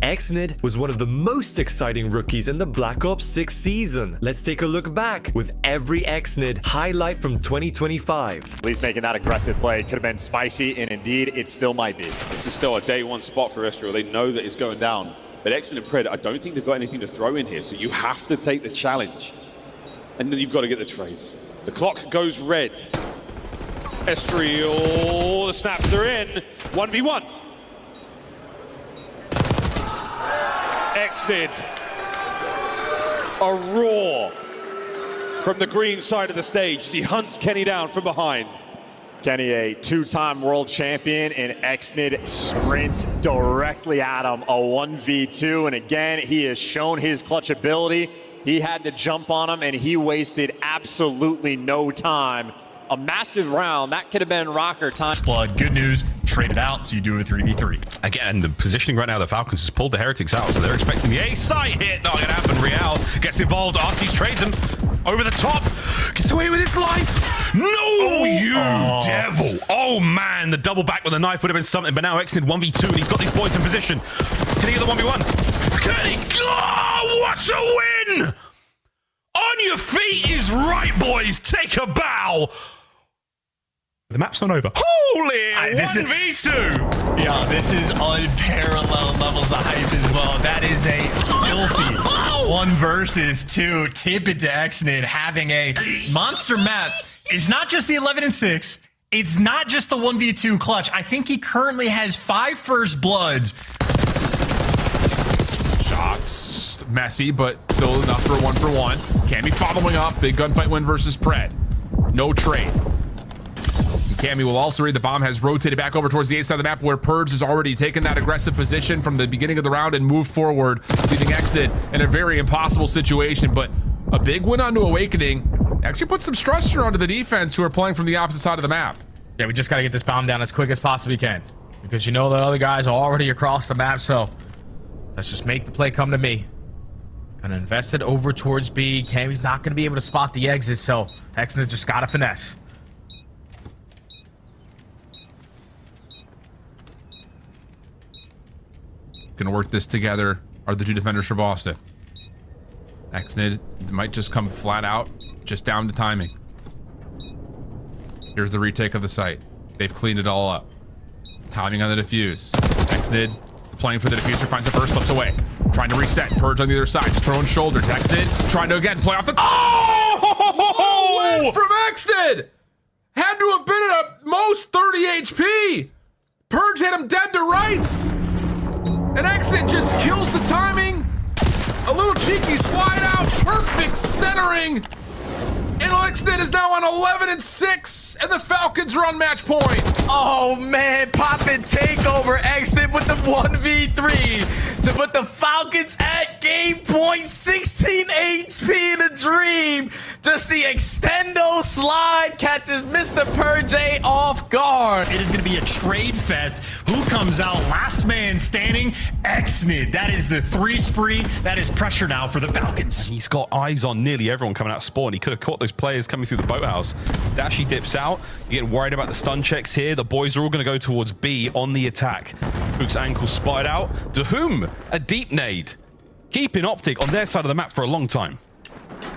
Exnid was one of the most exciting rookies in the Black Ops 6 season. Let's take a look back with every Exnid highlight from 2025. At least making that aggressive play could have been spicy, and indeed it still might be. This is still a day one spot for Israel. They know that it's going down. But Exnid and Pred, I don't think they've got anything to throw in here, so you have to take the challenge. And then you've got to get the trades. The clock goes red. Estriel, the snaps are in. 1v1. Exnid, a roar from the green side of the stage. He hunts Kenny down from behind. Kenny, a two-time world champion, and Exnid sprints directly at him, a 1v2, and again, he has shown his clutch ability. He had to jump on him, and he wasted absolutely no time. A massive round. That could have been rocker time. Blood, good news. Trade it out, so you do a 3v3. Again, the positioning right now, the Falcons has pulled the Heretics out, so they're expecting the A-site hit. Not gonna happen. Real gets involved. Arcitys trades him over the top. Gets away with his life. No, you devil. Oh, man. The double back with a knife would have been something, but now Exnid 1v2, and he's got these boys in position. Can he get the 1v1? Can he? Oh, what a win! On your feet is right, boys. Take a bow. The map's not over. Holy 1v2! Yeah, this is unparalleled levels of hype as well. That is a filthy 1 versus 2. Tip it to Exnid having a monster map. It's not just the 11 and 6. It's not just the 1v2 clutch. I think he currently has 5 first bloods. Shots messy, but still enough for a 1-for-1. Can be following up. Big gunfight win versus Pred. No trade. Cammy will also read the bomb, has rotated back over towards the 8th side of the map where Purge has already taken that aggressive position from the beginning of the round and moved forward, leaving Exnid in a very impossible situation. But a big win onto Awakening actually puts some stressor onto the defense who are playing from the opposite side of the map. Yeah, we just got to get this bomb down as quick as possibly can, because you know the other guys are already across the map, so let's just make the play come to me. Gonna invest it over towards B. Cammy's not gonna be able to spot the exit, so Exnid just gotta finesse. Gonna work this together are the two defenders for Boston. Exnid might just come flat out, just down to timing. Here's the retake of the site. They've cleaned it all up. Timing on the defuse. Exnid playing for the diffuser, finds the first, slips away. Trying to reset. Purge on the other side, just throwing shoulders. Exnid trying to again play off the... Oh! Win from Exnid! Had to have been at most 30 HP! Purge hit him dead to rights! And Exnid just kills the timing. A little cheeky slide out, perfect centering. And Exnid is now on 11 and 6, and the Falcons are on match point. Oh man, poppin' takeover. Exnid with the 1v3 to put the Falcons at game point. 16 HP in a dream. Just the extendo slide catches Mr. Purge off guard. It is going to be a trade fest. Who comes out last man standing? Exnid. That is the 3 spree. That is pressure now for the Falcons. He's got eyes on nearly everyone coming out of spawn. He could have caught those players coming through the boathouse. Dashy dips out. You're getting worried about the stun checks here. The boys are all going to go towards B on the attack. Hook's ankle spotted out. To whom? A deep nade. Keeping OpTic on their side of the map for a long time.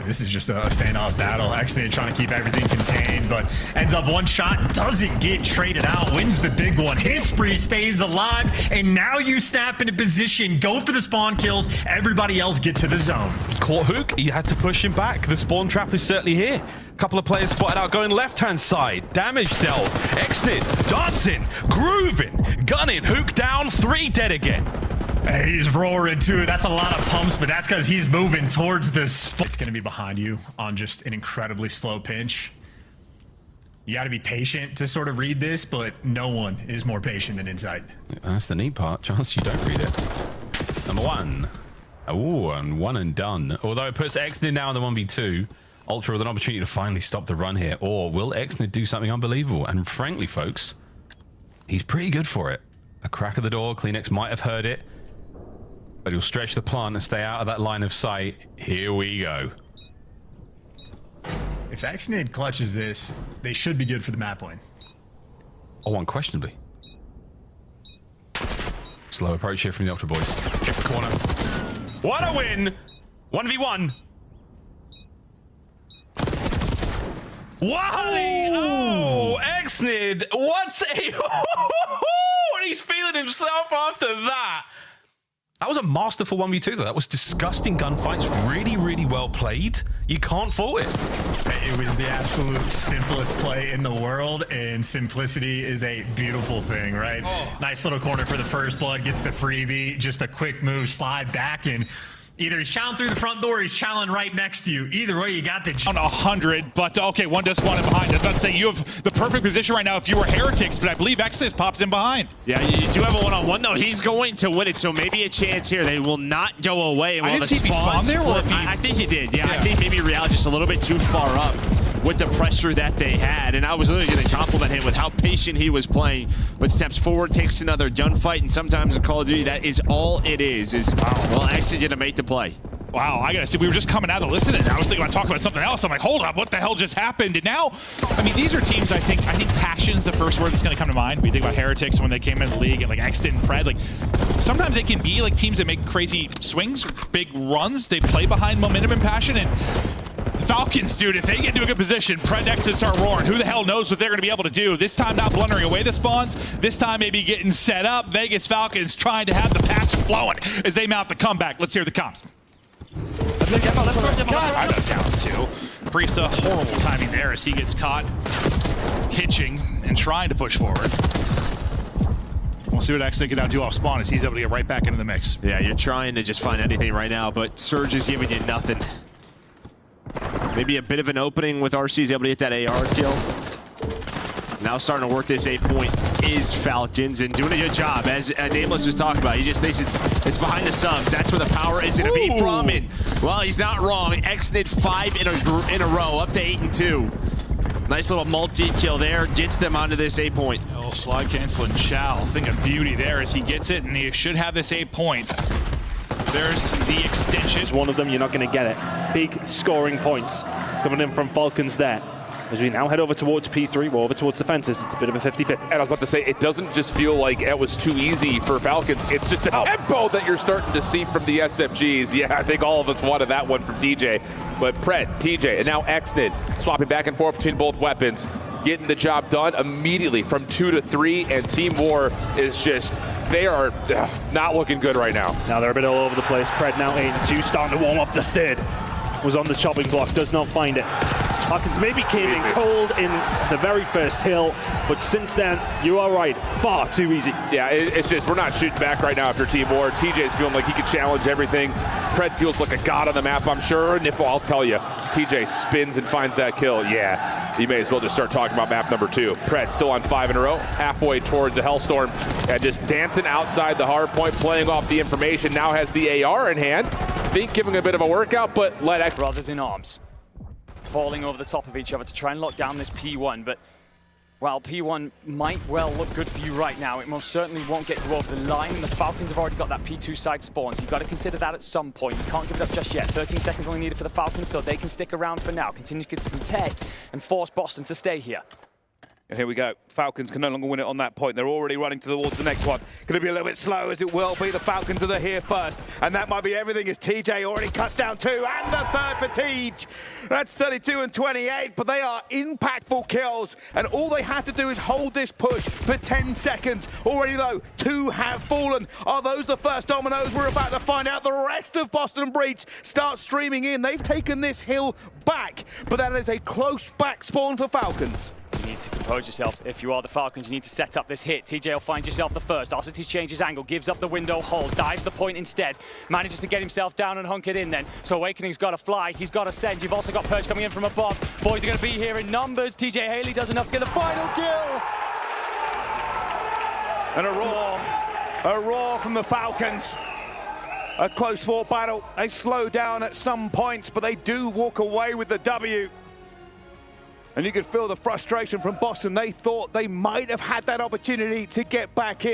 This is just a standoff battle. Exnid trying to keep everything contained, but ends up 1 shot, doesn't get traded out, wins the big one. His spree stays alive, and now you snap into position, go for the spawn kills, everybody else get to the zone. Caught Hook, he had to push him back. The spawn trap is certainly here. A couple of players spotted out going left-hand side. Damage dealt. Exnid dancing, grooving, gunning. Hook down, 3 dead again. He's roaring too. That's a lot of pumps, but that's because he's moving towards the spot. It's going to be behind you on just an incredibly slow pinch. You got to be patient to sort of read this, but no one is more patient than Insight. That's the neat part. Chance you don't read it. Number 1. Oh, and 1 and done. Although it puts Exnid now in the 1v2. Ultra with an opportunity to finally stop the run here. Or will Exnid do something unbelievable? And frankly, folks, he's pretty good for it. A crack of the door. Kleenex might have heard it. But he'll stretch the plant and stay out of that line of sight. Here we go. If Exnid clutches this, they should be good for the map win. Oh, unquestionably. Slow approach here from the Ultra boys. check the corner. What a win! 1v1. Wow! Oh, Exnid, what a... He's feeling himself after that. That was a masterful 1v2 though. That was disgusting gunfights. Really, really well played. You can't fault it. It was the absolute simplest play in the world, and simplicity is a beautiful thing, right? Oh. Nice little corner for the first blood, gets the freebie, just a quick move, slide back, and either he's challenging through the front door or he's challenging right next to you. Either way, you got the... On 100, but okay, one does spawn in behind. I was about to say, you have the perfect position right now if you were Heretics, but I believe Exnid pops in behind. Yeah, you do have a one-on-one, though. He's going to win it, so maybe a chance here. They will not go away. I didn't see if he spawned there, or if he... I think he did, yeah. I think maybe Real just a little bit too far up with the pressure that they had, and I was literally going to compliment him with how patient he was playing, but steps forward, takes another gunfight, and sometimes in Call of Duty, that is all it is well, actually going to make the play. Wow, I gotta say, we were just coming out of listening. I was thinking about talking about something else. I'm like, hold up, what the hell just happened? And now, I mean, these are teams, I think passion's the first word that's gonna come to mind. We think about Heretics when they came into the league, and like Exnid and Pred, like sometimes it can be like teams that make crazy swings, big runs. They play behind momentum and passion, and Falcons, dude, if they get into a good position, Pred next to start roaring. Who the hell knows what they're going to be able to do? This time not blundering away the spawns. This time maybe getting set up. Vegas Falcons trying to have the patch flowing as they mount the comeback. Let's hear the comms. I got down two. Priesta, horrible timing there as he gets caught hitching and trying to push forward. We'll see what Exnid can now do off spawn as he's able to get right back into the mix. Yeah, you're trying to just find anything right now, but Surge is giving you nothing. Maybe a bit of an opening with RC's able to get that AR kill. Now starting to work this 8-point is Falcons and doing a good job. As Nameless was talking about, he just thinks it's behind the subs. That's where the power is going to be from. And, well, he's not wrong. Exnid 5 in a row, up to 8 and 2. Nice little multi-kill there. Gets them onto this 8-point. Oh, slide canceling Chow. Thing of beauty there as he gets it, and he should have this 8-point. There's the extension. One of them, you're not going to get it. Big scoring points coming in from Falcons there. As we now head over towards P3, we're over towards the fences. It's a bit of a 50-50. And I was about to say, it doesn't just feel like it was too easy for Falcons. It's just the tempo that you're starting to see from the SMGs. Yeah, I think all of us wanted that one from TJ. But Pred, TJ, and now Exnid swapping back and forth between both weapons, getting the job done immediately from 2 to 3. And Team War is just, they are not looking good right now. Now they're a bit all over the place. Pred now 8 and 2, starting to warm up the third. Was on the chopping block, does not find it. Falcons maybe came in cold in the very first hill, but since then, you are right, far too easy. Yeah, it's just, we're not shooting back right now after Team War. TJ's feeling like he can challenge everything. Pred feels like a god on the map, I'm sure. Niffle, I'll tell you, TJ spins and finds that kill. Yeah, you may as well just start talking about map number 2. Pred still on 5 in a row, halfway towards the Hellstorm, and just dancing outside the hard point, playing off the information, now has the AR in hand. Think giving a bit of a workout, but let X brothers in arms falling over the top of each other to try and lock down this P1, but while P1 might well look good for you right now, it most certainly won't get you over the line. The Falcons have already got that P2 side spawn, so you've got to consider that at some point. You can't give it up just yet. 13 seconds only needed for the Falcons, so they can stick around for now, continue to contest and force Boston to stay here. And here we go. Falcons can no longer win it on that point. They're already running towards the next one. Going to be a little bit slow as it will be. The Falcons are here first. And that might be everything as TJ already cuts down 2. And the third for TJ. That's 32 and 28, but they are impactful kills. And all they have to do is hold this push for 10 seconds. Already though, 2 have fallen. Are those the first dominoes? We're about to find out. The rest of Boston Breach start streaming in. They've taken this hill back, but that is a close back spawn for Falcons. You need to compose yourself. If you are the Falcons, you need to set up this hit. TJ will find yourself the first. Arcitys changes angle, gives up the window hold, dives the point instead. Manages to get himself down and hunkered in then. So Awakening's got to fly, he's got to send. You've also got Purge coming in from above. Boys are going to be here in numbers. TJ Haley does enough to get the final kill. And a roar from the Falcons. A close fought battle. They slow down at some points, but they do walk away with the W. And you could feel the frustration from Boston. They thought they might have had that opportunity to get back in.